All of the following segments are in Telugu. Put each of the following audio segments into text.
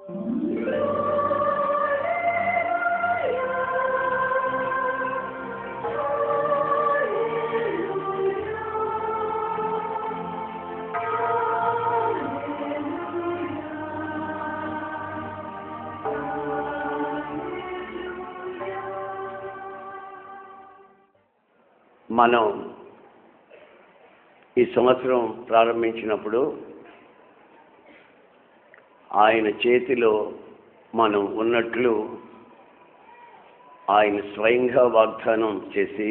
మనం ఈ సంవత్సరం ప్రారంభించినప్పుడు ఆయన చేతిలో మనం ఉన్నట్లు ఆయన స్వయంగా వాగ్దానం చేసి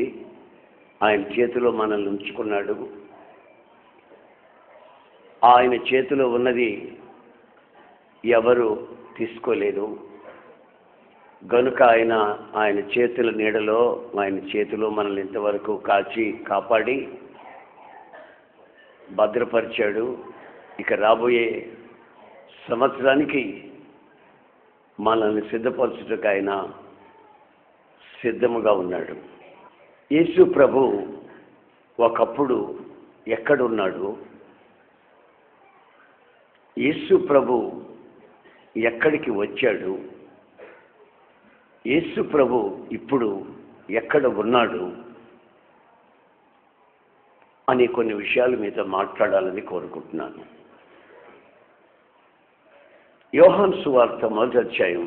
ఆయన చేతిలో మనల్ని ఉంచుకున్నాడు. ఆయన చేతిలో ఉన్నది ఎవరు తీసుకోలేదు గనుక ఆయన చేతుల నీడలో ఆయన చేతిలో మనల్ని ఇంతవరకు కాపాడి భద్రపరిచాడు. ఇక రాబోయే సంవత్సరానికి మనల్ని సిద్ధపరచుటకు ఆయన సిద్ధముగా ఉన్నాడు. యేసు ప్రభు ఒకప్పుడు ఎక్కడున్నాడు? యేసు ప్రభు ఎక్కడికి వచ్చాడు? యేసు ప్రభు ఇప్పుడు ఎక్కడ ఉన్నాడు అని కొన్ని విషయాలు మీతో మాట్లాడాలని కోరుకుంటున్నాను. యోహాను సువార్త 1వ అధ్యాయం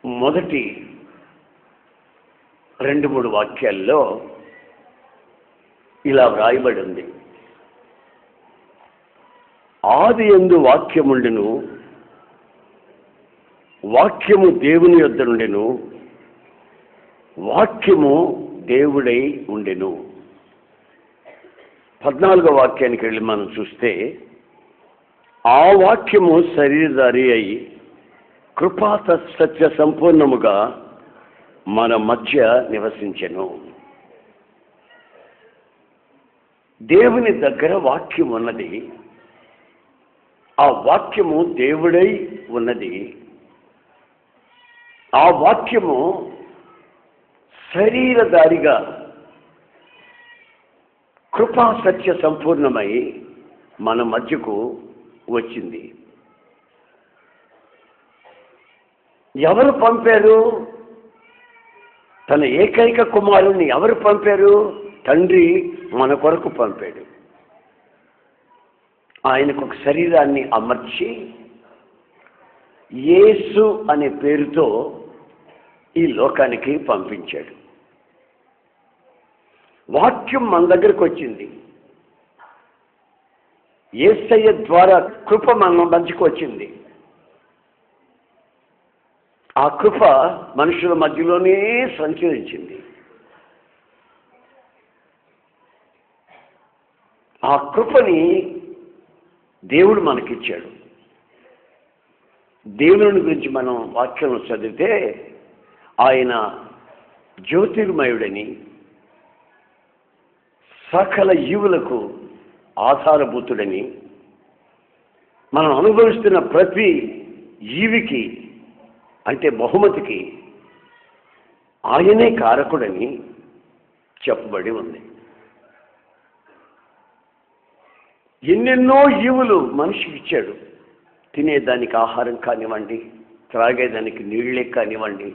మొదటి 2-3 వాక్యాల్లో ఇలా వ్రాయబడి ఉంది. ఆదియందు వాక్యముండెను, వాక్యము దేవుని యొద్ద నుండెను, వాక్యము దేవుడై ఉండెను. 14వ వాక్యానికి వెళ్ళి మనం చూస్తే, ఆ వాక్యము శరీరధారి అయి కృపా సత్య సంపూర్ణముగా మన మధ్య నివసించెను. దేవుని దగ్గర వాక్యం ఉన్నది, ఆ వాక్యము దేవుడై ఉన్నది. ఆ వాక్యము శరీరధారిగా కృపా సత్య సంపూర్ణమై మన మధ్యకు వచ్చింది. ఎవరు పంపారు? తన ఏకైక కుమారుణ్ణి ఎవరు పంపారు? తండ్రి మన కొరకు పంపాడు. ఆయనకు ఒక శరీరాన్ని అమర్చి యేసు అనే పేరుతో ఈ లోకానికి పంపించాడు. వాక్యం మన దగ్గరకు వచ్చింది. యేసయ్య ద్వారా కృప మన మధ్యకు వచ్చింది. ఆ కృప మనుషుల మధ్యలోనే సంచరించింది. ఆ కృపని దేవుడు మనకిచ్చాడు. దేవుని గురించి మనం వాక్యంలో చదివితే ఆయన జ్యోతిర్మయుడని, సకల జీవులకు ఆధారభూతుడని, మనం అనుభవిస్తున్న ప్రతి జీవికి అంటే బహుమతికి ఆయనే కారకుడని చెప్పబడి ఉంది. ఎన్నెన్నో జీవులు మనిషికి ఇచ్చాడు. తినేదానికి ఆహారం కానివ్వండి, త్రాగేదానికి నీళ్ళే కానివ్వండి,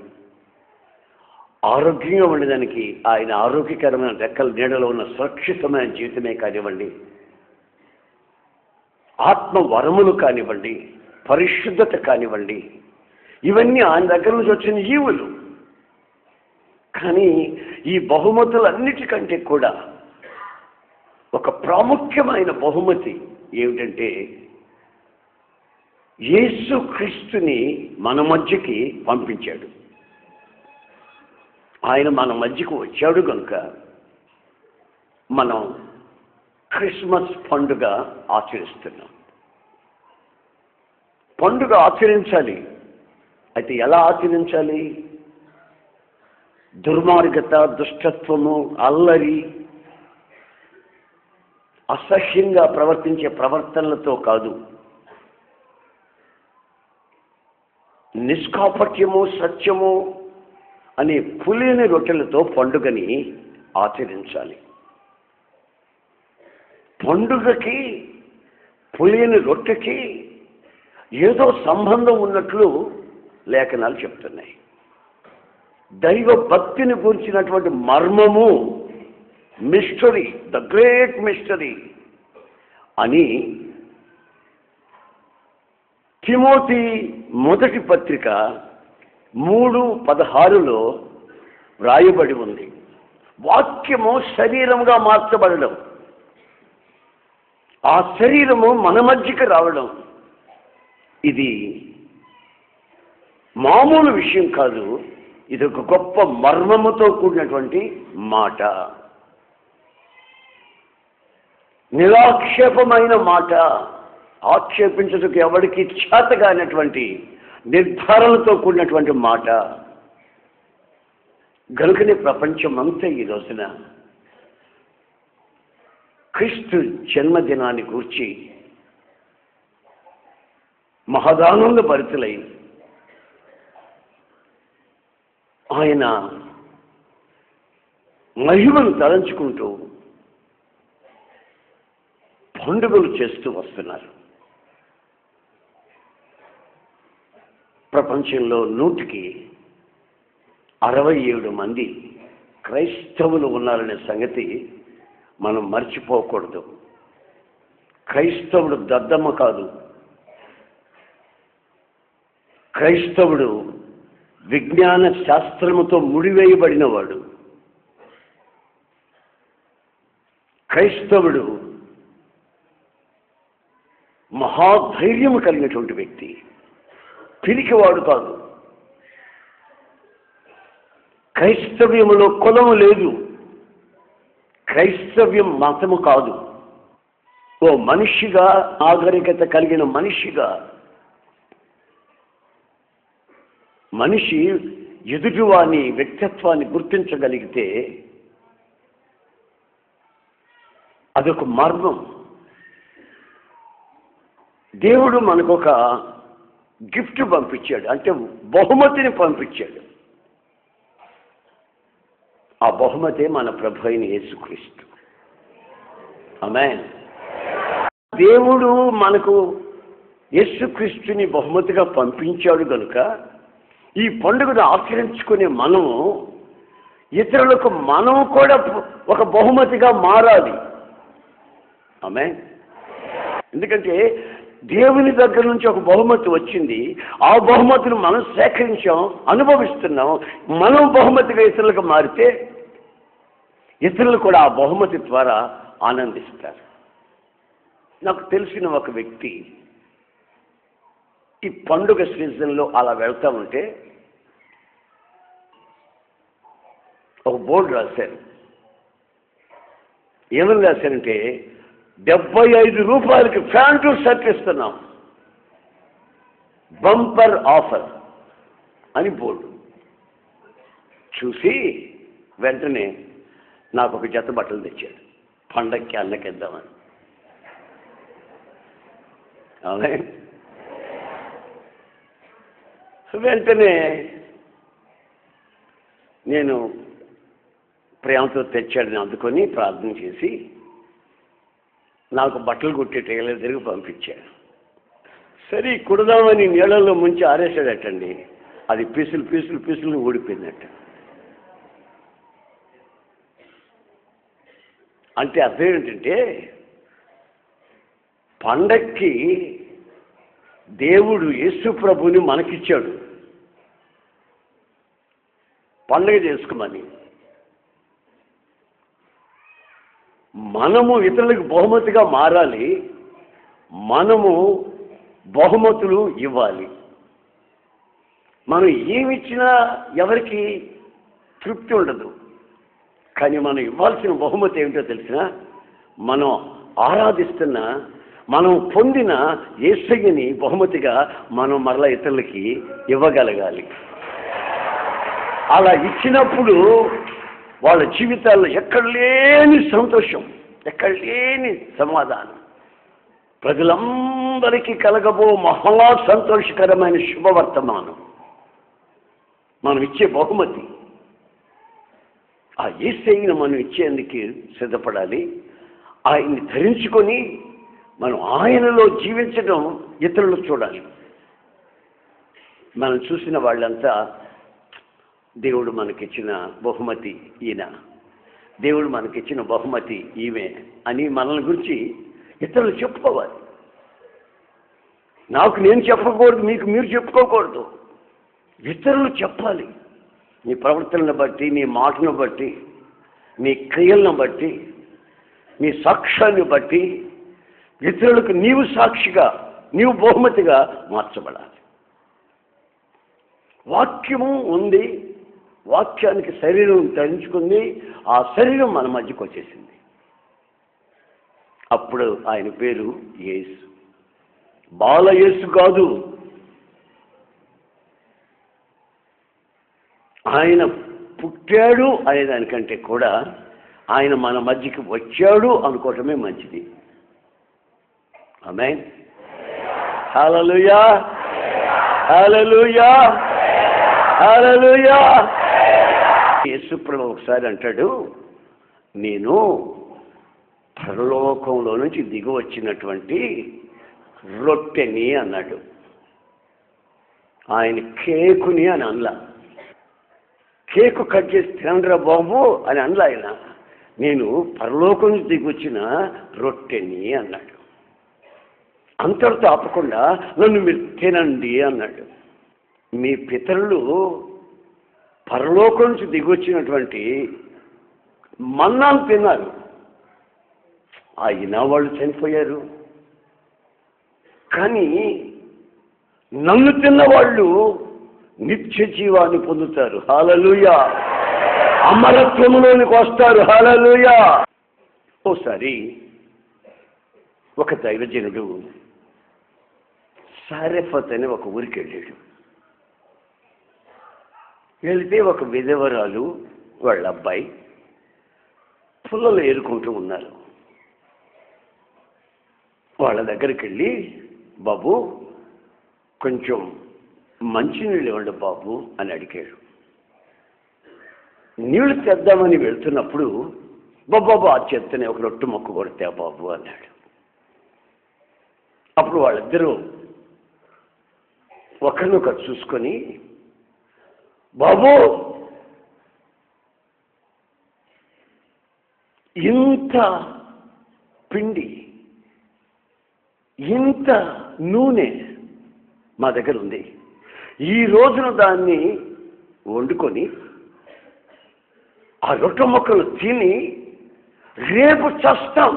ఆరోగ్యంగా ఉండేదానికి ఆయన ఆరోగ్యకరమైన రెక్కల నీడలో ఉన్న సురక్షితమైన జీవితమే కానివ్వండి, ఆత్మ వరములు కానివ్వండి, పరిశుద్ధత కానివ్వండి, ఇవన్నీ ఆయన దగ్గర నుంచి వచ్చిన జీవులు. కానీ ఈ బహుమతులన్నిటికంటే కూడా ఒక ప్రాముఖ్యమైన బహుమతి ఏమిటంటే యేసు క్రీస్తుని మన మధ్యకి పంపించాడు. ఆయన మన మధ్యకు వచ్చాడు కనుక మనం క్రిస్మస్ పండుగ ఆచరిస్తున్నాం. పండుగ ఆచరించాలి. అయితే ఎలా ఆచరించాలి? దుర్మార్గత, దుష్టత్వము, అల్లరి, అసహ్యంగా ప్రవర్తించే ప్రవర్తనలతో కాదు, నిష్కాపట్యము, సత్యము అనే పులిని రొట్టెలతో పండుగని ఆచరించాలి. పండుగకి పులియని రొట్టెకి ఏదో సంబంధం ఉన్నట్లు లేఖనాలు చెప్తున్నాయి. దైవ భక్తిని గురించినటువంటి మర్మము, మిస్టరీ, ద గ్రేట్ మిస్టరీ అని తిమోతి మొదటి పత్రిక 3:16 వ్రాయబడి ఉంది. వాక్యము శరీరముగా మార్చబడడం, ఆ శరీరము మన మధ్యకి రావడం, ఇది మామూలు విషయం కాదు. ఇది ఒక గొప్ప మర్మముతో కూడినటువంటి మాట, నిరాక్షేపమైన మాట, ఆక్షేపించడానికి ఎవరికి చేతగానటువంటి నిర్ధారణతో కూడినటువంటి మాట. గనుకనే ప్రపంచం అంతా ఈ రోజున క్రీస్తు జన్మదినాన్ని గూర్చి మహదానంద భరితులై ఆయన మహిమను తలంచుకుంటూ పండుగలు చేస్తూ వస్తున్నారు. ప్రపంచంలో 167 మంది క్రైస్తవులు ఉన్నారనే సంగతి మనం మర్చిపోకూడదు. క్రైస్తవుడు దద్దమ్మ కాదు. క్రైస్తవుడు విజ్ఞాన శాస్త్రముతో ముడివేయబడినవాడు. క్రైస్తవుడు మహాధైర్యము కలిగినటువంటి వ్యక్తి, పిరికివాడు కాదు. క్రైస్తవ్యములో కులము లేదు. క్రైస్తవ్యం మతము కాదు. ఓ మనిషిగా, నాగరికత కలిగిన మనిషిగా మనిషి ఎదుటివాని వ్యక్తిత్వాన్ని గుర్తించగలిగితే అదొక మర్మం. దేవుడు మనకొక గిఫ్ట్ పంపించాడు, అంటే బహుమతిని పంపించాడు. ఆ బహుమతే మన ప్రభు అయిన యేసుక్రీస్తు. ఆమేన్. దేవుడు మనకు యేసుక్రీస్తుని బహుమతిగా పంపించాడు కనుక ఈ పండుగను ఆచరించుకునే మనము ఇతరులకు మనం కూడా ఒక బహుమతిగా మారాలి. ఆమేన్. ఎందుకంటే దేవుని దగ్గర నుంచి ఒక బహుమతి వచ్చింది. ఆ బహుమతిని మనం సేకరించాం, అనుభవిస్తున్నాం. మనం బహుమతిగా ఇతరులకు మారితే ఇతరులు కూడా ఆ బహుమతి ద్వారా ఆనందిస్తారు. నాకు తెలిసిన ఒక వ్యక్తి ఈ పండుగ సీజన్లో అలా వెళ్తా ఉంటే ఒక బోర్డు రాశారు. ఏమని రాశారంటే 75 రూపాయలకి ప్యాంటు షర్ట్ ఇస్తున్నాం, బంపర్ ఆఫర్ అని బోర్డు చూసి వెంటనే నాకు ఒక జత బట్టలు తెచ్చాడు. పండగకి అన్నకిద్దామని. అవునే. వెంటనే నేను ప్రేమతో తెచ్చాడని అందుకొని ప్రార్థన చేసి నాకు బట్టలు కుట్టే టైలర్ దగ్గరికి పంపించాడు. సరే కుడదామని నీళ్ళల్లో ముంచి ఆరేసాడటండి. అది పీసులు ఊడిపోయిందట. అంటే అర్థం ఏంటంటే పండక్కి దేవుడు యేసు ప్రభుని మనకిచ్చాడు పండగ చేసుకోమని. మనము ఇతరులకు బహుమతిగా మారాలి, మనము బహుమతులు ఇవ్వాలి. మనం ఏమిచ్చినా ఎవరికి తృప్తి ఉండదు. కానీ మనం ఇవ్వాల్సిన బహుమతి ఏమిటో తెలిసినా, మనం ఆరాధిస్తున్న, మనం పొందిన యేసయ్యని బహుమతిగా మనం మరలా ఇతరులకి ఇవ్వగలగాలి. అలా ఇచ్చినప్పుడు వాళ్ళ జీవితాల్లో ఎక్కడ లేని సంతోషం, ఎక్కడ లేని సమాధానం, ప్రజలందరికీ కలగబో మహా సంతోషకరమైన శుభవర్తమానం మనం ఇచ్చే బహుమతి. ఆ యేసయ్యను మనం ఇచ్చేందుకు సిద్ధపడాలి. ఆయన్ని ధరించుకొని మనం ఆయనలో జీవించడం ఇతరులు చూడాలి. మనం చూసిన వాళ్ళంతా దేవుడు మనకిచ్చిన బహుమతి ఈయన, దేవుడు మనకిచ్చిన బహుమతి ఈమె అని మనల్ని గురించి ఇతరులు చెప్పుకోవాలి. నాకు నేను చెప్పకూడదు, మీకు మీరు చెప్పుకోకూడదు. ఇతరులు చెప్పాలి. నీ ప్రవర్తనను బట్టి, నీ మాటను బట్టి, నీ క్రియలను బట్టి, నీ సాక్ష్యాన్ని బట్టి ఇతరులకు నీవు సాక్షిగా, నీవు బహుమతిగా మార్చబడాలి. వాక్యము ఉంది, వాక్యానికి శరీరం ధరించుకుంది, ఆ శరీరం మన మధ్యకు వచ్చేసింది. అప్పుడు ఆయన పేరు యేసు. బాలయేసు కాదు, ఆయన పుట్టాడు అనే దానికంటే కూడా ఆయన మన మధ్యకి వచ్చాడు అనుకోవటమే మంచిది. ఆమేన్. హల్లెలూయా, హల్లెలూయా, హల్లెలూయా. యేసు ప్రభువు ఒకసారి అంటాడు, నేను పరలోకంలో నుంచి దిగి వచ్చినటువంటి రొట్టెని అన్నాడు. ఆయన కేకుని అని అనలా. కేకు కట్ చేసి తినండిరా బాబు అని అనలా ఆయన. నేను పరలోకం నుంచి దిగి వచ్చిన రొట్టెని అన్నాడు. అంతటితో ఆపకుండా నన్ను మీరు తినండి అన్నాడు. మీ పితరులు పరలోకం నుంచి దిగొచ్చినటువంటి మన్నాను తిన్నారు, అయినా వాళ్ళు చనిపోయారు. కానీ నన్ను తిన్నవాళ్ళు నిత్య జీవాన్ని పొందుతారు. హల్లెలూయా. అమరత్వంలోనికి వస్తారు. హల్లెలూయా. ఓసారి ఒక దైవజనుడు సారెఫత్ అనే ఒక ఊరికి వెళ్ళాడు. వెళితే ఒక విధవరాలు వాళ్ళ అబ్బాయి పుల్లలు ఏరుకుంటూ ఉన్నారు. వాళ్ళ దగ్గరికి వెళ్ళి, బాబు కొంచెం మంచినీళ్ళు ఇవ్వండి బాబు అని అడిగాడు. నీళ్లు తెద్దామని వెళ్తున్నప్పుడు, బాబు ఆ చెత్తనే ఒక రొట్టె మొక్క కొడితే బాబు అన్నాడు. అప్పుడు వాళ్ళిద్దరూ ఒకరినొకరు చూసుకొని, బాబు ఇంత పిండి, ఇంత నూనె మా దగ్గర ఉంది, ఈ రోజున దాన్ని వండుకొని ఆ రొట్టె మొక్కలు తిని రేపు చస్తాం,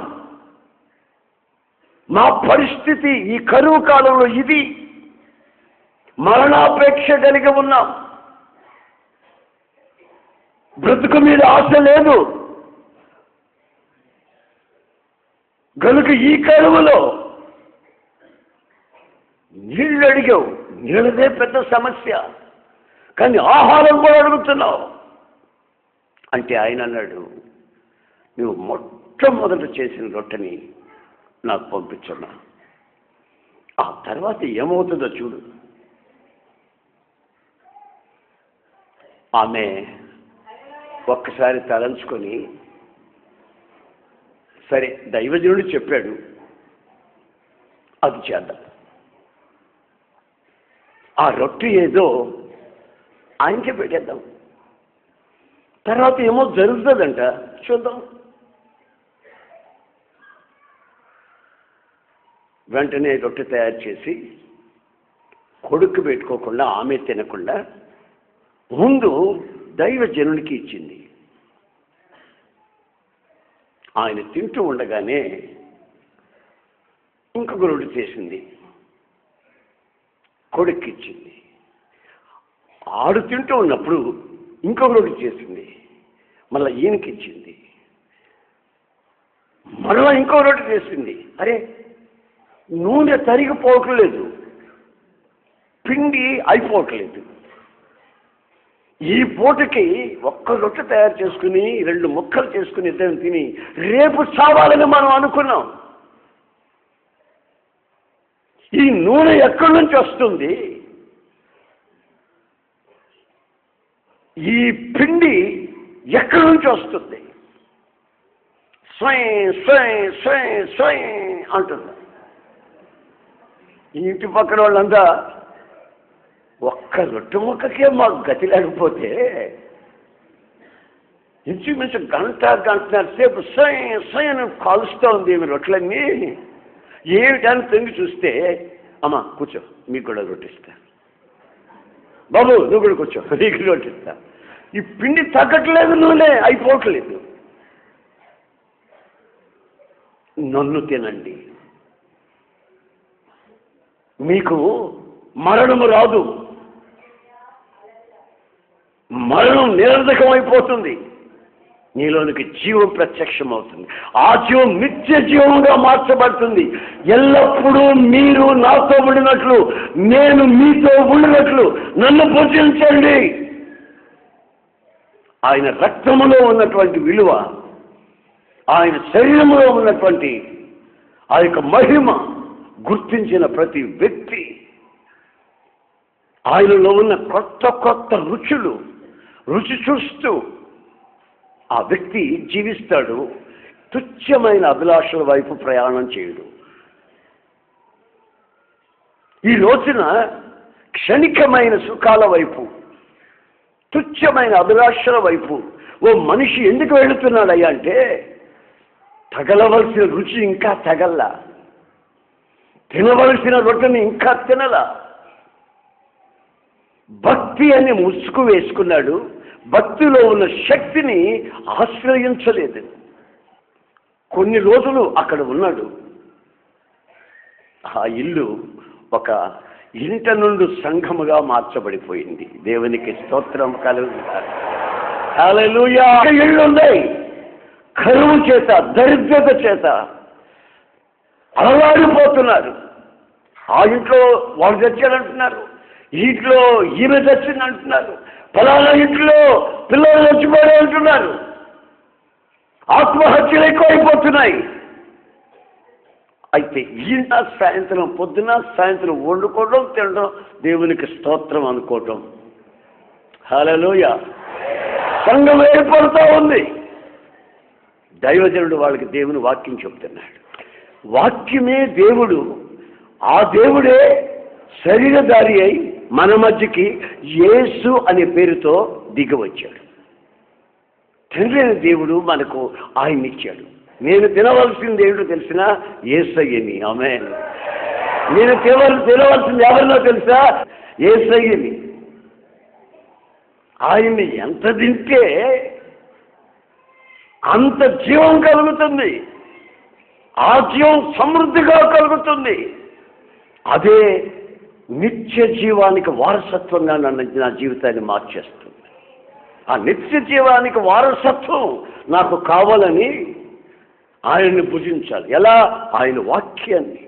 మా పరిస్థితి ఈ కరువు కాలంలో ఇది, మరణాపేక్ష కలిగి ఉన్నాం, బ్రతుకు మీద ఆశ లేదు గనుక ఈ కరువులో నీళ్ళు అడిగావు, నీళ్ళదే పెద్ద సమస్య, కానీ ఆహారం కూడా అడుగుతున్నావు అంటే ఆయన అన్నాడు, నువ్వు మొట్టమొదట చేసిన రొట్టెని నాకు పంపించున్నా, ఆ తర్వాత ఏమవుతుందో చూడు. ఆమె ఒక్కసారి తలంచుకొని, సరే దైవజనుడు చెప్పాడు అది చేద్దాం, ఆ రొట్టె ఏదో ఆయనకే పెట్టేద్దాం, తర్వాత ఏమో జరుగుతుందంట చూద్దాం. వెంటనే రొట్టె తయారు చేసి కొడుకు పెట్టుకోకుండా, ఆమె తినకుండా ముందు దైవజనునికి ఇచ్చింది. ఆయన తింటూ ఉండగానే ఇంకొక రొట్టె చేసింది, కొడుక్కి ఇచ్చింది. ఆడు తింటూ ఉన్నప్పుడు ఇంకొక రొట్టె చేసింది, మళ్ళీ ఈయనకి ఇచ్చింది. మరలా ఇంకో రొట్టె చేసింది. అరే నూనె తరిగిపోవట్లేదు, పిండి అయిపోవట్లేదు, ఈ పూటకి ఒక్క రొట్టె తయారు చేసుకుని 2 ముక్కలు చేసుకుని ఇద్దరం తిని రేపు చావాలని మనం అనుకున్నాం. ఈ నూనె ఎక్కడి నుంచి వస్తుంది? ఈ పిండి ఎక్కడి నుంచి వస్తుంది? స్వయం స్వయం స్వయం స్వయం అంటుంది. ఈ ఇంటి పక్కన వాళ్ళంతా ఒక్క రొట్టె ముక్కకే మాకు గతి లేకపోతే ఇంచుమించు గంటన్నర సేపు సైన్ కాలుస్తూ ఉంది ఏమి రొట్టెలన్నీ. ఏమిటాన్ని తొంగి చూస్తే, అమ్మా కూర్చో మీకు కూడా రొట్టిస్తా, బాబు నువ్వు కూడా కూర్చో నీకు రొట్టిస్తా. ఈ పిండి తగ్గట్లేదు, నూనె అయిపోవట్లేదు. నన్ను తినండి, మీకు మరణము రాదు, మరణం నిరర్ధకం అయిపోతుంది, నీలోనికి జీవం ప్రత్యక్షమవుతుంది. ఆ జీవం నిత్య జీవంగా మార్చబడుతుంది. ఎల్లప్పుడూ మీరు నాతో ఉండినట్లు నేను మీతో ఉండినట్లు నన్ను పూజించండి. ఆయన రక్తములో ఉన్నటువంటి విలువ, ఆయన శరీరంలో ఉన్నటువంటి ఆ యొక్క మహిమ గుర్తించిన ప్రతి వ్యక్తి, ఆయనలో ఉన్న కొత్త కొత్త రుచి చూస్తూ ఆ వ్యక్తి జీవిస్తాడు. తుచ్చమైన అభిలాషల వైపు ప్రయాణం చేయడు. ఈ రోజున క్షణికమైన సుఖాల వైపు, తుచ్చమైన అభిలాషల వైపు ఓ మనిషి ఎందుకు వెళుతున్నాడయ్యా అంటే, తగలవలసిన రుచి ఇంకా తగల్లా, తినవలసిన రొట్టెని ఇంకా తినలా, భక్తి అని ముసుగు వేసుకున్నాడు, భక్తిలో ఉన్న శక్తిని ఆశ్రయించలేదు. కొన్ని రోజులు అక్కడ ఉన్నాడు. ఆ ఇల్లు ఒక ఇంట నుండి సంఘముగా మార్చబడిపోయింది. దేవునికి స్తోత్రం కలుగుతారు. హల్లెలూయా. ఇళ్ళు ఉన్నాయి, కరువు చేత దరిద్రత చేత అలవాడిపోతున్నారు. ఆ ఇంట్లో వాళ్ళు చచ్చారంటున్నారు, ఈ ఇంట్లో ఈమె చచ్చిందంటున్నారు, ఫలానా ఇంట్లో పిల్లలు చచ్చిపోయారు అంటున్నారు. ఆత్మహత్యలు ఎక్కువైపోతున్నాయి. అయితే ఇంత సాయంత్రం పొద్దున సాయంత్రం వండుకోవడం తినడం, దేవునికి స్తోత్రం అనుకోవటం. హల్లెలూయా. సంఘం ఏర్పడుతూ ఉంది. దైవజనుడు వాళ్ళకి దేవుని వాక్యం చెప్తున్నాడు. వాక్యమే దేవుడు, ఆ దేవుడే శరీరధారి అయి మన మధ్యకి యేసు అనే పేరుతో దిగవచ్చాడు. తండ్రి అనే దేవుడు మనకు ఆయన ఇచ్చాడు. నేను తినవలసింది ఏమిటో తెలిసినా యేసయ్యని. ఆమేన్. నేను తినవలసింది ఎవరినో తెలుసా? యేసయ్యని. ఆయన్ని ఎంత తింటే అంత జీవం కలుగుతుంది, ఆ జీవం సమృద్ధిగా కలుగుతుంది. అదే నిత్య జీవానికి వారసత్వంగా నా జీవితాన్ని మార్చేస్తుంది. ఆ నిత్య జీవానికి వారసత్వం నాకు కావాలని ఆయన్ని భుజించాలి. ఎలా? ఆయన వాక్యాన్ని.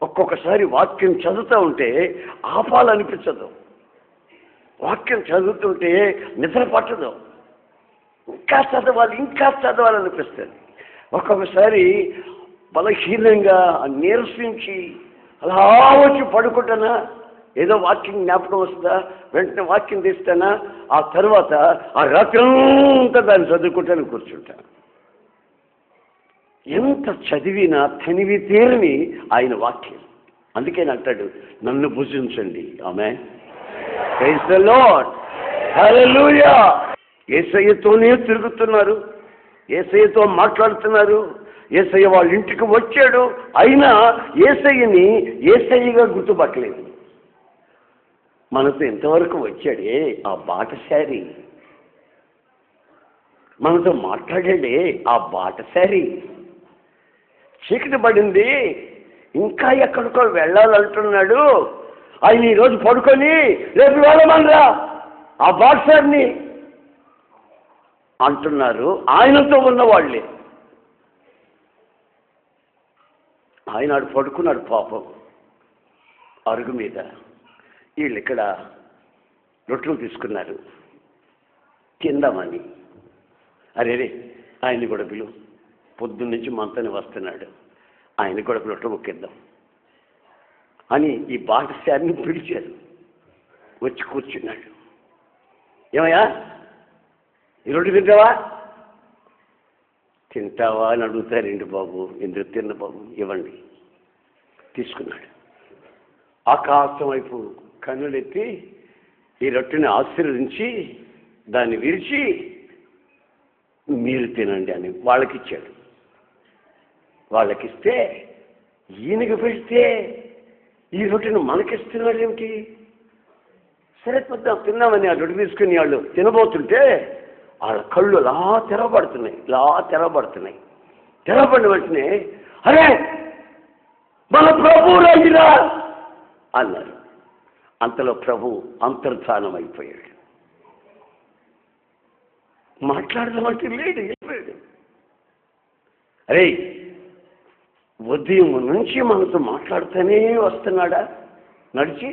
ఒక్కొక్కసారి వాక్యం చదువుతూ ఉంటే ఆపాలనిపించదు, వాక్యం చదువుతుంటే నిద్ర పట్టదు, ఇంకా చదవాలనిపిస్తుంది. ఒక్కొక్కసారి బలహీనంగా నీరసించి అలా వచ్చి పడుకుంటానా, ఏదో వాక్యం జ్ఞాపకం వస్తుందా, వెంటనే వాక్యం తీస్తానా, ఆ తర్వాత ఆ రాత్రంతా దాన్ని చదువుకుంటాను కూర్చుంటాను. ఎంత చదివినా తనివి తీరని ఆయన వాక్యం. అందుకే అంటాడు, నన్ను భుజించండి. ఆమేన్. Praise the lord. హల్లెలూయా. యేసయ్యతోనే తిరుగుతున్నారు, యేసయ్యతో మాట్లాడుతున్నారు. యేసయ్య వాళ్ళ ఇంటికి వచ్చాడు, అయినా యేసయ్యని యేసయ్యగా గుర్తుపట్టలేదు. మనతో ఎంతవరకు వచ్చాడే ఆ బాటసారి, మనతో మాట్లాడాడే ఆ బాటసారి. చీకటి పడింది, ఇంకా ఎక్కడికో వెళ్ళాలంటున్నాడు. ఆయన ఈరోజు పడుకొని రేపు వెళ్ళమనరా ఆ బాటసారిని అంటున్నారు ఆయనతో ఉన్న వాళ్ళే. ఆయన ఆడు పడుకున్నాడు పాపం అరుగు మీద. వీళ్ళు ఇక్కడ రొట్టెలు తీసుకున్నారు తిందామని. అరే ఆయన్ని కూడా పిలువు, పొద్దున్నుంచి మనతోనే వస్తున్నాడు, ఆయన కూడా రొట్టె ముక్కిద్దాం అని ఈ బాటసారిని పిలిచారు. వచ్చి కూర్చున్నాడు. ఏమయ్యా ఈ రొట్టె తింటావా అని అడుగుతారండి బాబు. ఎందుకు తిన్న బాబు, ఇవ్వండి. తీసుకున్నాడు. ఆకాశం వైపు కన్నులెత్తి ఈ రొట్టెని ఆశీర్వదించి దాన్ని విరిచి మీరు తినండి అని వాళ్ళకిచ్చాడు. వాళ్ళకిస్తే ఈయనకి పెడితే ఈ రొట్టెను మనకిస్తున్నాడు ఏమిటి? సరే పొద్దున తిన్నామని ఆ రొట్టె తీసుకుని వాళ్ళు తినబోతుంటే వాళ్ళ కళ్ళు అలా తెరవబడుతున్నాయి. తెరవబడిన వెంటనే అరే మన ప్రభువు రాజురా అన్నారు. అంతలో ప్రభు అంతర్ధానం అయిపోయాడు. మాట్లాడదామంటే లేడు, వెళ్ళిపోయాడు. అరే ఉదయం నుంచి మనతో మాట్లాడుతూనే వస్తున్నాడా నడిచి?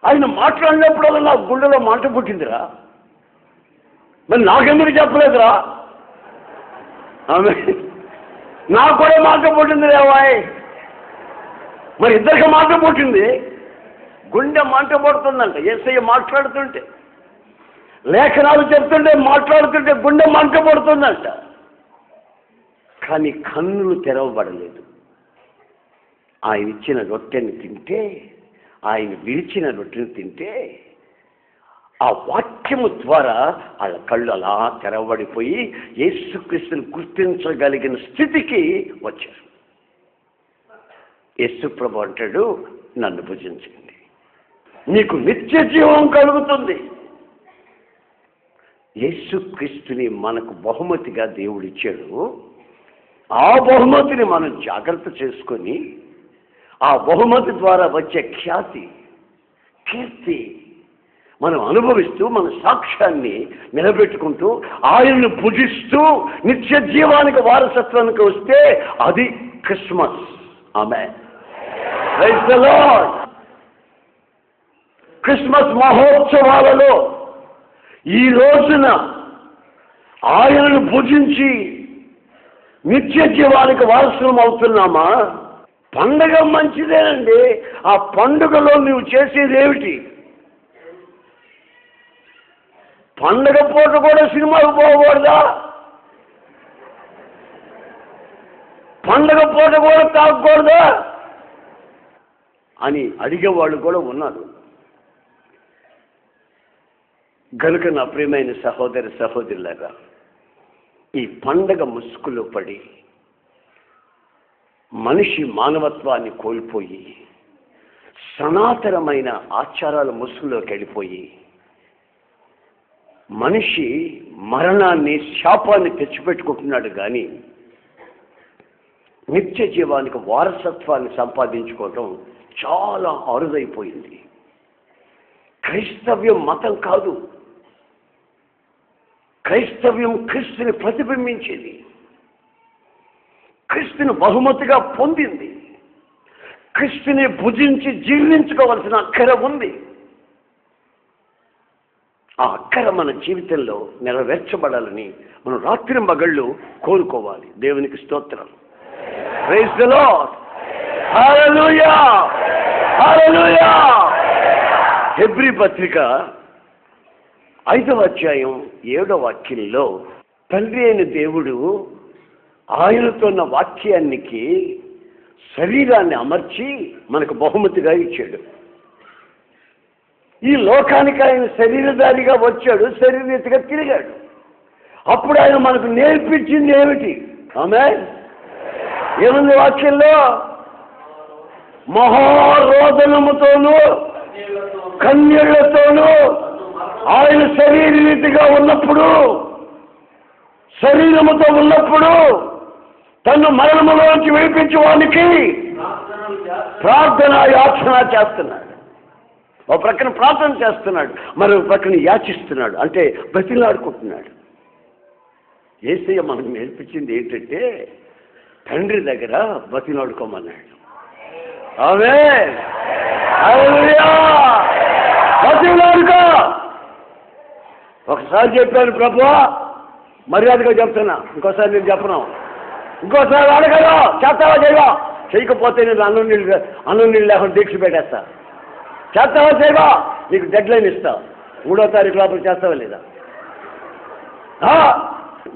ఆయన మాట్లాడినప్పుడు నా గుండెలో మంట పుట్టిందిరా, మరి నాకెందుకు చెప్పలేదురా? ఆమె నాకు కూడా మాట పుట్టింది రేవాయ్, మరి ఇద్దరికి మాట పుట్టింది. గుండె మంట పడుతుందంట యేసయ్య మాట్లాడుతుంటే, లేఖనాలు చెప్తుంటే మాట్లాడుతుంటే గుండె మంట పడుతుందంట. కానీ కన్నులు తెరవబడలేదు. ఆయన ఇచ్చిన రొట్టెని తింటే, ఆయన విరిచిన రొట్టెని తింటే ఆ వాక్యము ద్వారా వాళ్ళ కళ్ళు అలా తెరవబడిపోయి యేసుక్రీస్తుని గుర్తించగలిగిన స్థితికి వచ్చారు. యేసు ప్రభు అంటాడు, నన్ను భుజించండి, నీకు నిత్య జీవం కలుగుతుంది. యేసుక్రీస్తుని మనకు బహుమతిగా దేవుడిచ్చాడు. ఆ బహుమతిని మనం జాగ్రత్త చేసుకొని ఆ బహుమతి ద్వారా వచ్చే కీర్తి మనం అనుభవిస్తూ మన సాక్ష్యాన్ని నిలబెట్టుకుంటూ ఆయన్ని పూజిస్తూ నిత్య జీవానికి వారసత్వానికి వస్తే అది క్రిస్మస్. ఆమేన్. Praise the Lord. క్రిస్మస్ మహోత్సవాలలో ఈ రోజున ఆయనను పూజించి నిత్య జీవానికి వారసులం అవుతున్నామా? పండగ మంచిదేనండి. ఆ పండుగలో నువ్వు చేసేది ఏమిటి? పండగ పూట కూడా సినిమాకు పోకూడదా? పండగ పూట కూడా తాగకూడదా అని అడిగేవాళ్ళు కూడా ఉన్నారు. గనుక నా ప్రియమైన సహోదరి సహోదరులారా, ఈ పండగ ముసుగులో పడి మనిషి మానవత్వాన్ని కోల్పోయి సనాతనమైన ఆచారాల ముసుగులోకి వెళ్ళిపోయి మనిషి మరణాన్ని, శాపాన్ని తెచ్చిపెట్టుకుంటున్నాడు. కానీ నిత్య జీవానికి వారసత్వాన్ని సంపాదించుకోవటం చాలా అరుదైపోయింది. క్రైస్తవ్యం మతం కాదు. క్రైస్తవ్యం క్రీస్తుని ప్రతిబింబించింది, క్రీస్తుని బహుమతిగా పొందింది. క్రీస్తుని భుజించి జీర్ణించుకోవాల్సిన అక్కర ఉంది. ఆ అక్కర మన జీవితంలో నెరవేర్చబడాలని మనం రాత్రింబగళ్ళు కోరుకోవాలి. దేవునికి స్తోత్రం. Praise the lord. హల్లెలూయా, హల్లెలూయా. హెబ్రీ పత్రిక 5వ అధ్యాయం 7వ వాక్యంలో తండ్రి అయిన దేవుడు ఆయనతో ఉన్న వాక్యానికి శరీరాన్ని అమర్చి మనకు బహుమతిగా ఇచ్చాడు. ఈ లోకానికి ఆయన శరీరధారిగా వచ్చాడు, శరీరరీతిగా తిరిగాడు. అప్పుడు ఆయన మనకు నేర్పించింది ఏమిటి? ఆమేన్. ఏముంది వాక్యంలో? మహారోదనముతోనూ కన్యలతోనూ ఆయన శరీరరీతిగా ఉన్నప్పుడు, శరీరముతో ఉన్నప్పుడు తను మరణములోంచి విడిపించే వానికి ప్రార్థన యాచన చేస్తున్నాడు. ఒక ప్రక్కన ప్రార్థన చేస్తున్నాడు, మరో ప్రక్కన యాచిస్తున్నాడు, అంటే బతిలాడుకుంటున్నాడు. యేసయ్య మనకు నేర్పించింది ఏంటంటే తండ్రి దగ్గర బతిలాడుకోమన్నాడు. ఆమేన్. హల్లెలూయా. బతిలాడుకో. ఒకసారి చెప్పాను ప్రభువా, మర్యాదగా చెప్తున్నా, ఇంకోసారి నేను చెప్పను. ఇంకోసారి అడగదు, చేస్తావా చేయవా? చేయకపోతే నేను అన్నం నీళ్ళు లేకుండా దీక్ష పెట్టేస్తా. చేస్తావా చేయవా? నీకు డెడ్ లైన్ ఇస్తా, 3వ తారీఖు లోపల చేస్తావా లేదా?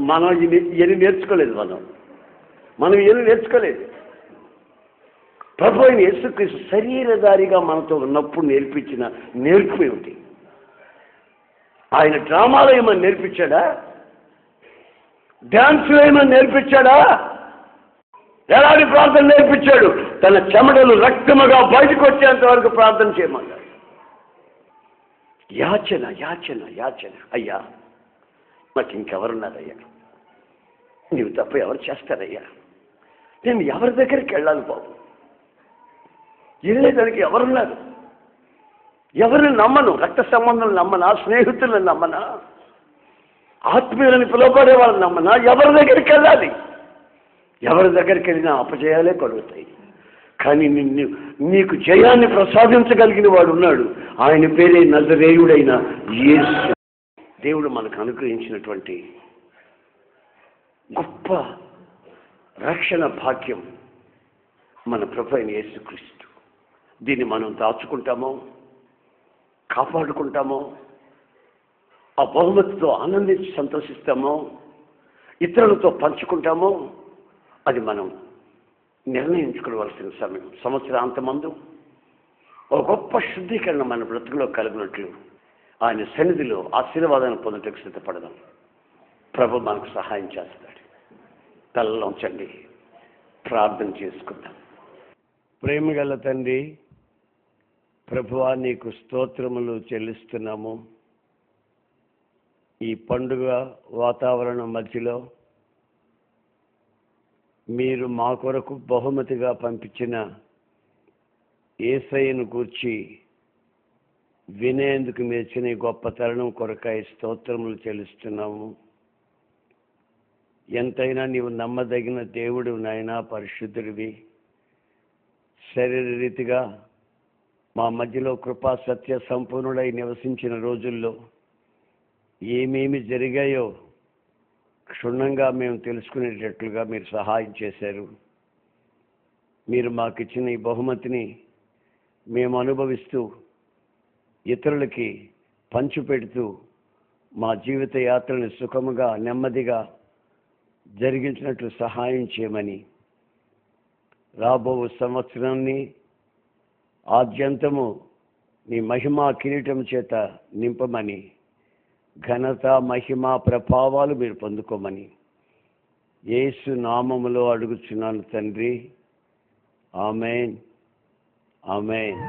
మనం ఇవన్నీ నేర్చుకోలేదు. మనం ఇవన్నీ నేర్చుకోలేదు. ప్రభు అయిన యేసుక్రీస్తు శరీరధారిగా మనతో ఉన్నప్పుడు నేర్పించిన నేర్పు ఏమిటి? ఆయన డ్రామాలు ఏమని నేర్పించాడా? డ్యాన్సులు ఏమని నేర్పించాడా? ఎలాంటి ప్రార్థన నేర్పించాడు? తన చెమటలు రక్తముగా బయటకు వచ్చేంత వరకు ప్రార్థన చేయమన్నాడు. యాచన యాచన యాచన. అయ్యా, నాకు ఇంకెవరున్నారయ్యా? నీవు తప్ప ఎవరు చేస్తారయ్యా? నేను ఎవరి దగ్గరికి వెళ్ళాలి బాబు? వెళ్ళేదానికి ఎవరున్నారు? ఎవరిని నమ్మను? రక్త సంబంధం నమ్మనా? స్నేహితులను నమ్మనా? ఆత్మీయులని పిలువబడే వాళ్ళని నమ్మనా? ఎవరి దగ్గరికి వెళ్ళాలి? ఎవరి దగ్గరికి వెళ్ళినా అపజయాలే కలుగుతాయి. కానీ నీకు జయాన్ని ప్రసాదించగలిగిన వాడు ఉన్నాడు. ఆయన పేరే నజరేయుడైన యేసు. దేవుడు మనకు అనుగ్రహించినటువంటి గొప్ప రక్షణ భాగ్యం మన ప్రభు అయిన యేసుక్రీస్తు. దీన్ని మనం దాచుకుంటామో, కాపాడుకుంటామో, ఆ బహుమతితో ఆనందించి సంతోషిస్తామో, ఇతరులతో పంచుకుంటామో, అది మనం నిర్ణయించుకోవలసిన సమయం. సంవత్సరాంతమందు ఒక గొప్ప శుద్ధీకరణ మన బ్రతుకులో కలిగినట్లు ఆయన సన్నిధిలో ఆశీర్వాదాన్ని పొందటకు సిద్ధపడదాం. ప్రభు మనకు సహాయం చేస్తాడు. తలలోంచండి, ప్రార్థన చేసుకుందాం. ప్రేమగల తండ్రి, ప్రభువా, నీకు స్తోత్రములు చెల్లిస్తున్నాము. ఈ పండుగ వాతావరణం మధ్యలో మీరు మా కొరకు బహుమతిగా పంపించిన యేసయ్యను గూర్చి వినేందుకు మెచ్చిన ఈ గొప్ప తరుణం కొరకై స్తోత్రములు చెల్లిస్తున్నాము. ఎంతైనా నీవు నమ్మదగిన దేవుడు నాయనా, పరిశుద్ధుడివి. శరీర రీతిగా మా మధ్యలో కృపా సత్య సంపూర్ణుడై నివసించిన రోజుల్లో ఏమేమి జరిగాయో క్షుణ్ణంగా మేము తెలుసుకునేటట్లుగా మీరు సహాయం చేశారు. మీరు మాకిచ్చిన ఈ బహుమతిని మేము అనుభవిస్తూ ఇతరులకి పంచిపెడుతూ మా జీవిత యాత్రని సుఖముగా నెమ్మదిగా జరిగించినట్లు సహాయం చేయమని, రాబో సంవత్సరాన్ని ఆద్యంతము నీ మహిమా కిరీటం చేత నింపమని, ఘనత మహిమ ప్రభావాలు మీరు పొందుకోమని యేసు నామములో అడుగుచున్నాను తండ్రి. ఆమేన్, ఆమేన్.